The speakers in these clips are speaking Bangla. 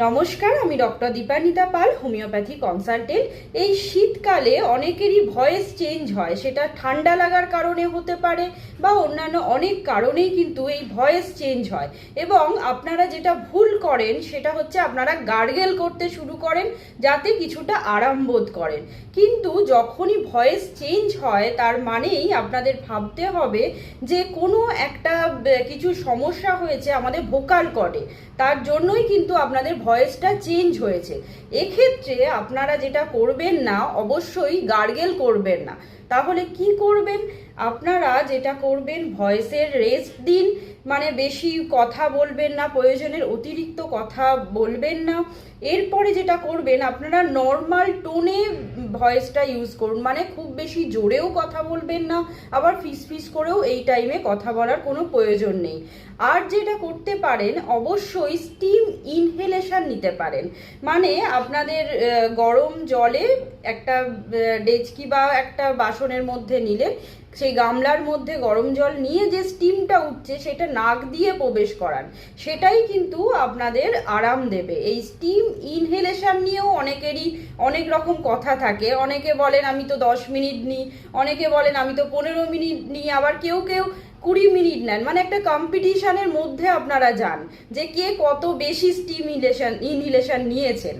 নমস্কার, আমি ডক্টর দীপানিতা পাল, হোমিওপ্যাথি কনসালটেন্ট। এই শীতকালে অনেকেরই ভয়েস চেঞ্জ হয়, সেটা ঠান্ডা লাগার কারণে হতে পারে বা অন্যান্য অনেক কারণেই কিন্তু এই ভয়েস চেঞ্জ হয়। এবং আপনারা যেটা ভুল করেন সেটা হচ্ছে আপনারা গার্গেল করতে শুরু করেন যাতে কিছুটা আরাম বোধ করেন। কিন্তু যখনই ভয়েস চেঞ্জ হয় তার মানেই আপনাদের ভাবতে হবে যে কোনো একটা কিছু সমস্যা হয়েছে আমাদের ভোকাল কর্ডে, তার জন্যই কিন্তু আপনাদের ভয়েসটা চেঞ্জ হয়েছে। এক্ষেত্রে আপনারা যেটা করবেন না, অবশ্যই গার্গেল করবেন না। তাহলে কি করবেন? আপনারা যেটা করবেন, ভয়েসের রেস্ট দিন, মানে বেশি কথা বলবেন না, প্রয়োজনের অতিরিক্ত কথা বলবেন না। এরপরে যেটা করবেন, আপনারা নর্মাল টোনে ভয়েসটা ইউজ করুন, মানে খুব বেশি জোরেও কথা বলবেন না, আবার ফিস করেও এই টাইমে কথা বলার কোনো প্রয়োজন নেই। আর যেটা করতে পারেন, অবশ্যই স্টিম ইনহেলেশন নিতে পারেন। মানে আপনাদের গরম জলে একটা ডেচকি বা একটা বাসনের মধ্যে নিলে, সেই গামলার মধ্যে গরম জল নিয়ে যে স্টিমটা উঠছে সেটা নাক দিয়ে প্রবেশ করান, সেটাই কিন্তু আপনাদের আরাম দেবে। এই স্টিম ইনহেলেশন নিয়েও অনেকেরই অনেক রকম কথা থাকে। অনেকে বলেন আমি তো 10 মিনিট নিই, অনেকে বলেন আমি তো 15 মিনিট নিই, আবার কেউ কেউ 20 মিনিট নেন। মানে একটা কম্পিটিশনের মধ্যে আপনারা যান যে কে কত বেশি স্টিম ইনহেলেশন নিয়েছেন।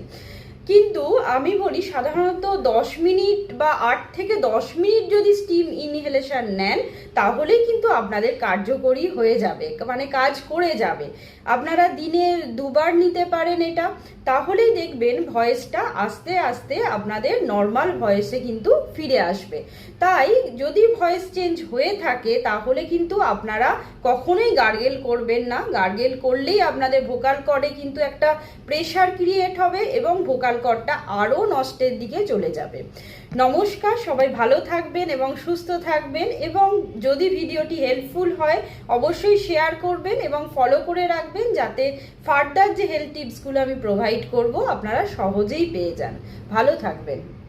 কিন্তু আমি বলি সাধারণত 10 মিনিট বা 8 থেকে 10 মিনিট যদি স্টিম ইনহেলেশন নেন, তাহলেই কিন্তু আপনাদের কার্যকরী হয়ে যাবে, মানে কাজ করে যাবে। আপনারা দিনে 2বার নিতে পারেন এটা, তাহলেই দেখবেন ভয়েসটা আস্তে আস্তে আপনাদের নর্মাল ভয়েসে কিন্তু ফিরে আসবে। তাই যদি ভয়েস চেঞ্জ হয়ে থাকে তাহলে কিন্তু আপনারা কখনোই গার্গেল করবেন না। গার্গেল করলেই আপনাদের ভোকাল কর্ডে কিন্তু একটা প্রেশার ক্রিয়েট হবে এবং ভোকাল কর্ডটা আরও নষ্টের দিকে চলে যাবে। নমস্কার, সবাই ভালো থাকবেন এবং সুস্থ থাকবেন। এবং যদি ভিডিওটি হেল্পফুল হয় অবশ্যই শেয়ার করবেন এবং ফলো করে রাখবেন, যাতে ফার্দার যে হেলথ টিপসগুলো আমি প্রোভাইড করব আপনারা সহজেই পেয়ে যান। ভালো থাকবেন।